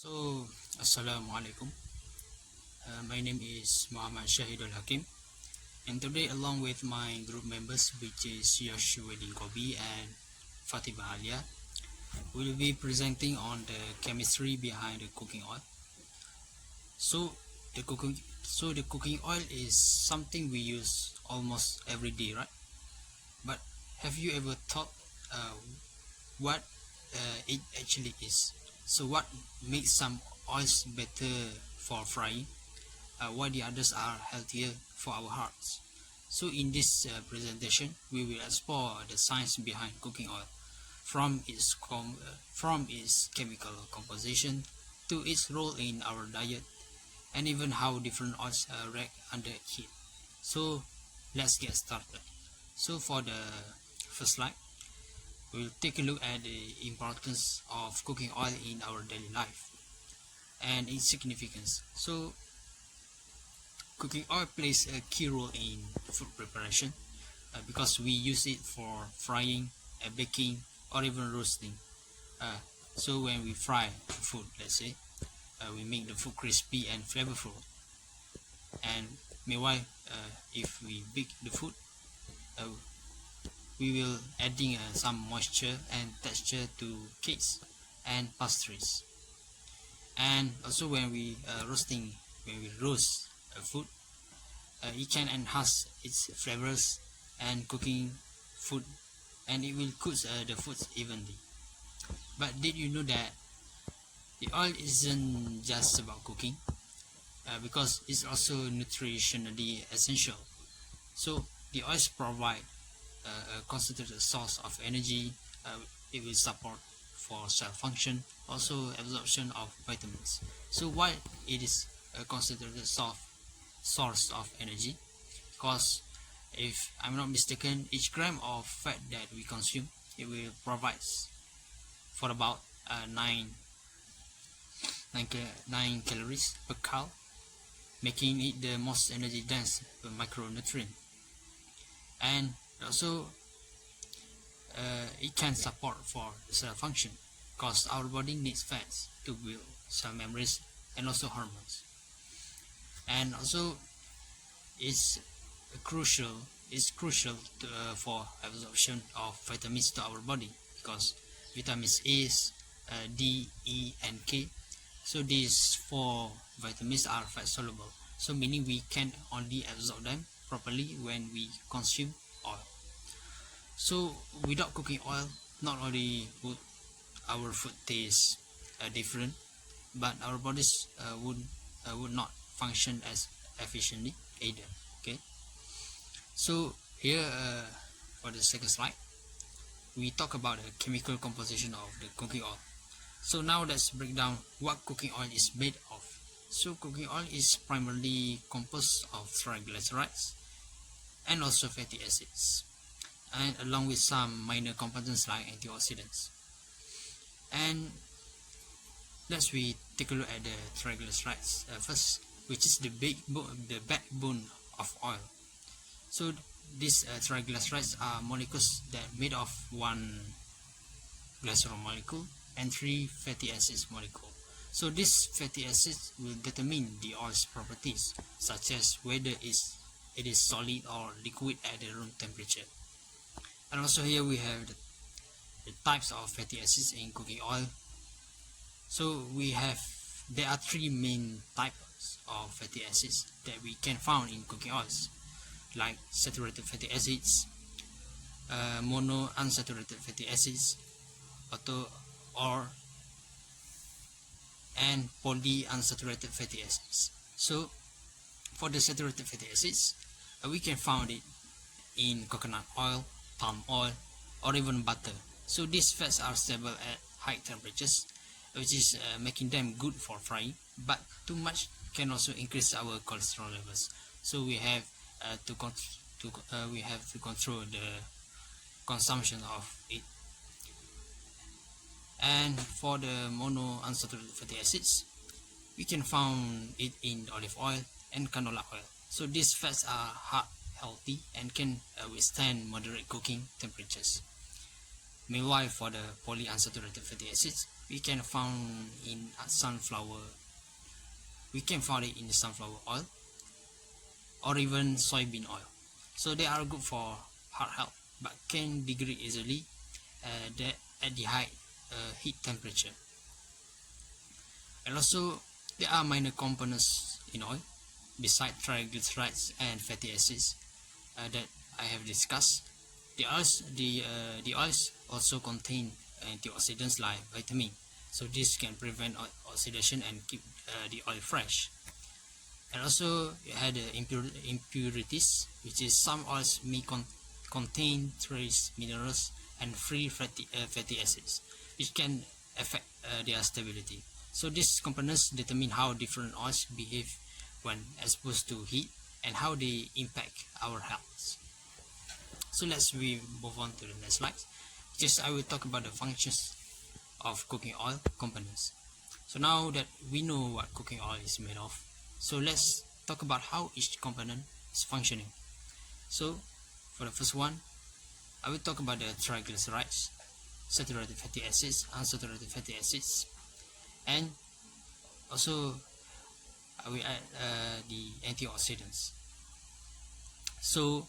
So, Assalamualaikum. My name is Muhammad Shahidul Hakim, and today, along with my group members, which is Yashuddin Kobi and Fatima Alia, we will be presenting on the chemistry behind the cooking oil. So, the cooking oil is something we use almost every day, right? But have you ever thought uh, what it actually is? So, what makes some oils better for frying? While the others are healthier for our hearts. So in this presentation, we will explore the science behind cooking oil, from its chemical composition to its role in our diet, and even how different oils react under heat. So let's get started. So for the first slide, we'll take a look at the importance of cooking oil in our daily life and its significance. So cooking oil plays a key role in food preparation because we use it for frying, baking, or even roasting. Uh, so when we fry food, let's say, we make the food crispy and flavorful. And meanwhile, if we bake the food, uh, we will adding some moisture and texture to cakes and pastries. And also when we roast food, it can enhance its flavors and cooking food, and it will cook the foods evenly. But did you know that the oil isn't just about cooking, because it's also nutritionally essential. So the oils provide a concentrated source of energy. It will support for cell function, also absorption of vitamins. So why it is a concentrated source of energy? Because if I'm not mistaken, each gram of fat that we consume, it will provide for about 9 calories per cal, making it the most energy dense micronutrient. And also it can support for cell function because our body needs fats to build cell memories and also hormones. And also it's crucial for absorption of vitamins to our body, because vitamins A, D, E, and K. So these four vitamins are fat soluble. So meaning we can only absorb them properly when we consume oil. So without cooking oil, not only would our food taste different, but our bodies would not function as efficiently either. Okay. So here for the second slide, we talk about the chemical composition of the cooking oil. So now let's break down what cooking oil is made of. So cooking oil is primarily composed of triglycerides and also fatty acids, and along with some minor components like antioxidants. And let's we take a look at the triglycerides first, which is the backbone of oil. So these triglycerides are molecules that made of one glycerol molecule and three fatty acids molecule. So these fatty acids will determine the oil's properties, such as whether it is solid or liquid at the room temperature. And also here we have the types of fatty acids in cooking oil. So there are three main types of fatty acids that we can find in cooking oils, like saturated fatty acids, monounsaturated fatty acids, and polyunsaturated fatty acids. So for the saturated fatty acids, we can find it in coconut oil, palm oil, or even butter. So these fats are stable at high temperatures, which is making them good for frying, but too much can also increase our cholesterol levels. So we have to control the consumption of it. And for the monounsaturated fatty acids, we can find it in olive oil and canola oil. So these fats are heart healthy and can withstand moderate cooking temperatures. Meanwhile, for the polyunsaturated fatty acids, we can found in sunflower. We can find it in the sunflower oil or even soybean oil. So they are good for heart health, but can degrade easily at the high heat temperature. And also there are minor components in oil besides triglycerides and fatty acids that I have discussed. The oils also contain antioxidants like vitamin, so this can prevent oxidation and keep the oil fresh. And also you had impurities, which is some oils may contain trace minerals and free fatty acids, which can affect their stability. So these components determine how different oils behave when exposed to heat and how they impact our health. So let's move on to the next slide. I will talk about the functions of cooking oil components. So now that we know what cooking oil is made of, so let's talk about how each component is functioning. So for the first one, I will talk about the triglycerides, saturated fatty acids, unsaturated fatty acids, and also I will add the antioxidants. So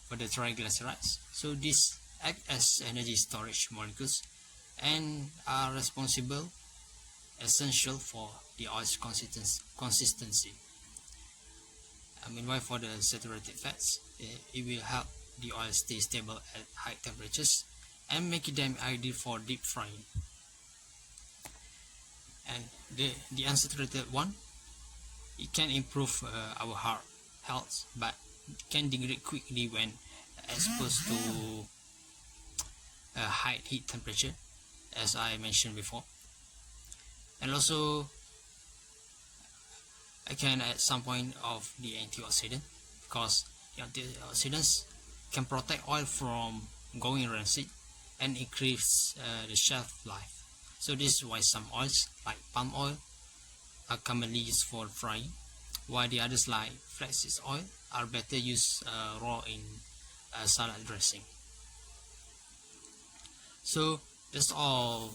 for the triglycerides, so these act as energy storage molecules and are essential for the oil's consistency. Meanwhile, for the saturated fats, it will help the oil stay stable at high temperatures and make them ideal for deep frying. And the unsaturated one, it can improve our heart health, but can degrade quickly when exposed to a high heat temperature, as I mentioned before. And also I can add some point of the antioxidant, because the antioxidants can protect oil from going rancid and increase the shelf life. So this is why some oils like palm oil are commonly used for frying, while the others like flaxseed oil are better used raw in salad dressing. So that's all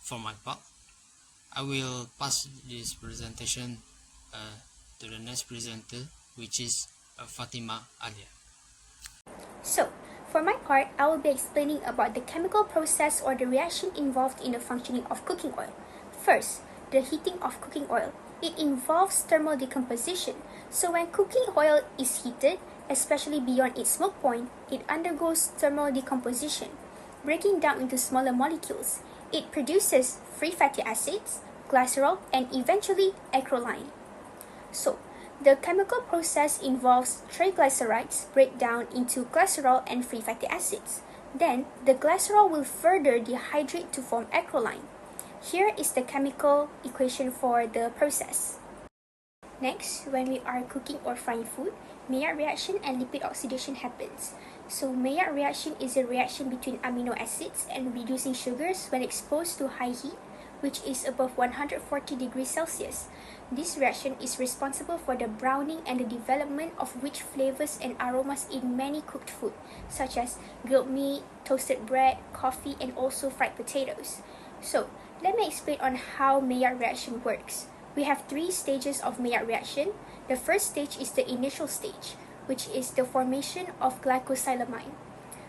for my part. I will pass this presentation to the next presenter, which is Fatima Alia. So, for my part, I will be explaining about the chemical process or the reaction involved in the functioning of cooking oil. First, the heating of cooking oil. It involves thermal decomposition. So when cooking oil is heated, especially beyond its smoke point, it undergoes thermal decomposition, breaking down into smaller molecules. It produces free fatty acids, glycerol, and eventually acrolein. So, the chemical process involves triglycerides break down into glycerol and free fatty acids. Then, the glycerol will further dehydrate to form acrolein. Here is the chemical equation for the process. Next, when we are cooking or frying food, Maillard reaction and lipid oxidation happens. So Maillard reaction is a reaction between amino acids and reducing sugars when exposed to high heat, which is above 140 degrees Celsius. This reaction is responsible for the browning and the development of rich flavors and aromas in many cooked food, such as grilled meat, toasted bread, coffee, and also fried potatoes. So, let me explain on how Maillard reaction works. We have 3 stages of Maillard reaction. The first stage is the initial stage, which is the formation of glycosylamine.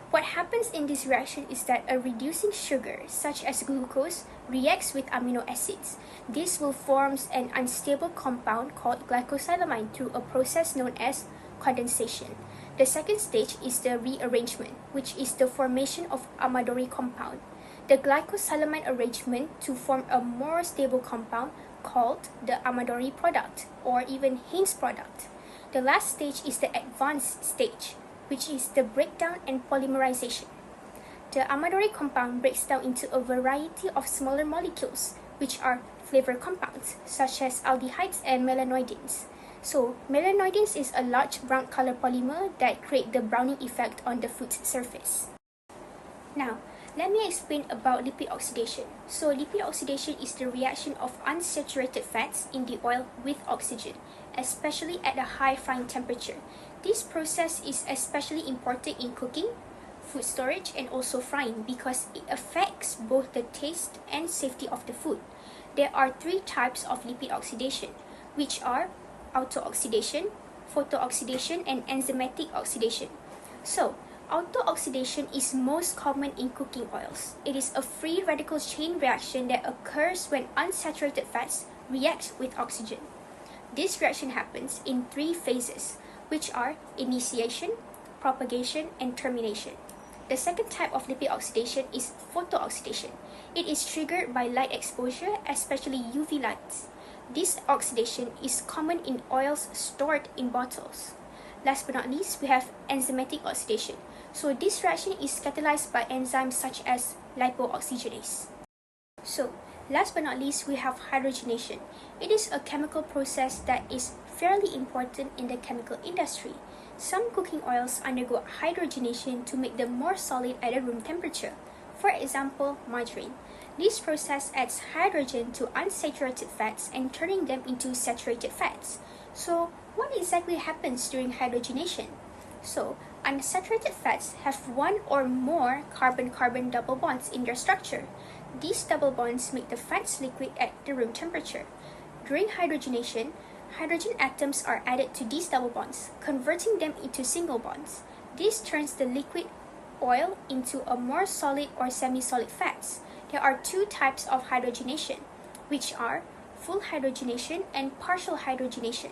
What happens in this reaction is that a reducing sugar, such as glucose, reacts with amino acids. This will form an unstable compound called glycosylamine through a process known as condensation. The second stage is the rearrangement, which is the formation of Amadori compound. The glycosylamine arrangement to form a more stable compound called the Amadori product or even Haines product. The last stage is the advanced stage, which is the breakdown and polymerization. The Amadori compound breaks down into a variety of smaller molecules, which are flavor compounds, such as aldehydes and melanoidins. So, melanoidins is a large brown color polymer that create the browning effect on the food's surface. Now, let me explain about lipid oxidation. So, lipid oxidation is the reaction of unsaturated fats in the oil with oxygen, especially at a high frying temperature. This process is especially important in cooking, food storage, and also frying because it affects both the taste and safety of the food. There are three types of lipid oxidation, which are autooxidation, photooxidation, and enzymatic oxidation. So, autooxidation is most common in cooking oils. It is a free radical chain reaction that occurs when unsaturated fats react with oxygen. This reaction happens in three phases, which are initiation, propagation, and termination. The second type of lipid oxidation is photooxidation. It is triggered by light exposure, especially UV lights. This oxidation is common in oils stored in bottles. Last but not least, we have enzymatic oxidation. So this reaction is catalyzed by enzymes such as lipooxygenase. So, last but not least, we have hydrogenation. It is a chemical process that is fairly important in the chemical industry. Some cooking oils undergo hydrogenation to make them more solid at a room temperature. For example, margarine. This process adds hydrogen to unsaturated fats and turning them into saturated fats. So, what exactly happens during hydrogenation? So, unsaturated fats have one or more carbon-carbon double bonds in their structure. These double bonds make the fats liquid at the room temperature. During hydrogenation, hydrogen atoms are added to these double bonds, converting them into single bonds. This turns the liquid oil into a more solid or semi-solid fats. There are two types of hydrogenation, which are full hydrogenation and partial hydrogenation.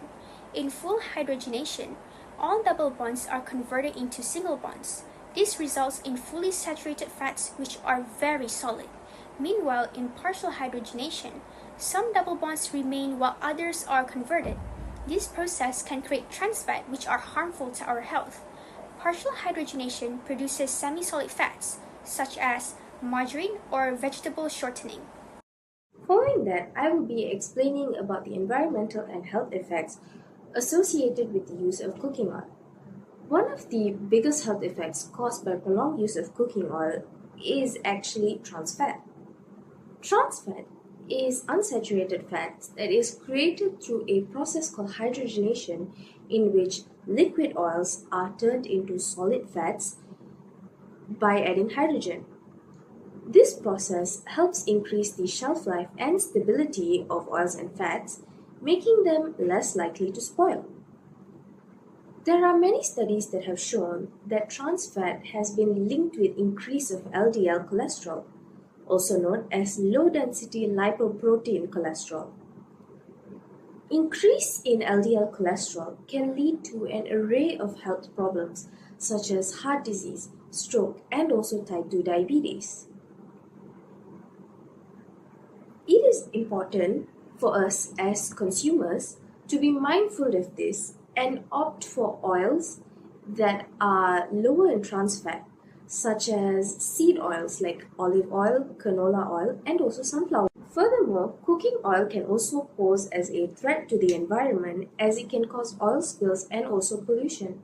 In full hydrogenation, all double bonds are converted into single bonds. This results in fully saturated fats which are very solid. Meanwhile, in partial hydrogenation, some double bonds remain while others are converted. This process can create trans fat which are harmful to our health. Partial hydrogenation produces semi-solid fats, such as margarine or vegetable shortening. Following that, I will be explaining about the environmental and health effects associated with the use of cooking oil. One of the biggest health effects caused by prolonged use of cooking oil is actually trans fat. Trans fat is unsaturated fat that is created through a process called hydrogenation, in which liquid oils are turned into solid fats by adding hydrogen. This process helps increase the shelf life and stability of oils and fats, making them less likely to spoil. There are many studies that have shown that trans fat has been linked with increase of LDL cholesterol, also known as low-density lipoprotein cholesterol. Increase in LDL cholesterol can lead to an array of health problems such as heart disease, stroke, and also type 2 diabetes. It is important for us as consumers to be mindful of this and opt for oils that are lower in trans fat, such as seed oils like olive oil, canola oil, and also sunflower. Furthermore, cooking oil can also pose as a threat to the environment as it can cause oil spills and also pollution.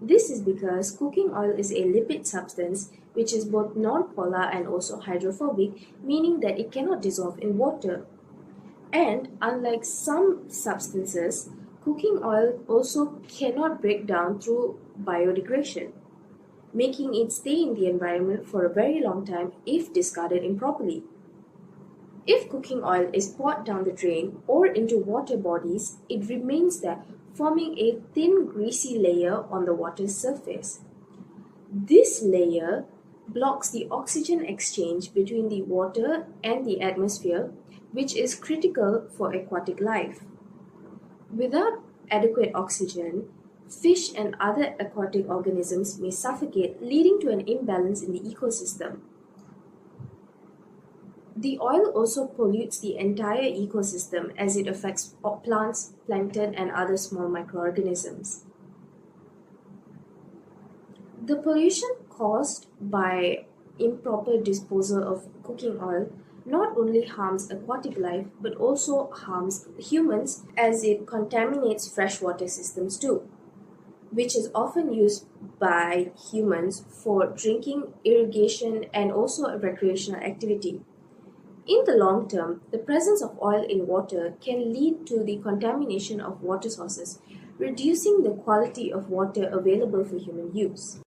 This is because cooking oil is a lipid substance which is both non-polar and also hydrophobic, meaning that it cannot dissolve in water. And unlike some substances, cooking oil also cannot break down through biodegradation, making it stay in the environment for a very long time if discarded improperly. If cooking oil is poured down the drain or into water bodies, it remains there, forming a thin greasy layer on the water's surface. This layer blocks the oxygen exchange between the water and the atmosphere, which is critical for aquatic life. Without adequate oxygen, fish and other aquatic organisms may suffocate, leading to an imbalance in the ecosystem. The oil also pollutes the entire ecosystem as it affects plants, plankton, and other small microorganisms. The pollution caused by improper disposal of cooking oil not only harms aquatic life but also harms humans as it contaminates freshwater systems too, which is often used by humans for drinking, irrigation, and also recreational activity. In the long term, the presence of oil in water can lead to the contamination of water sources, reducing the quality of water available for human use.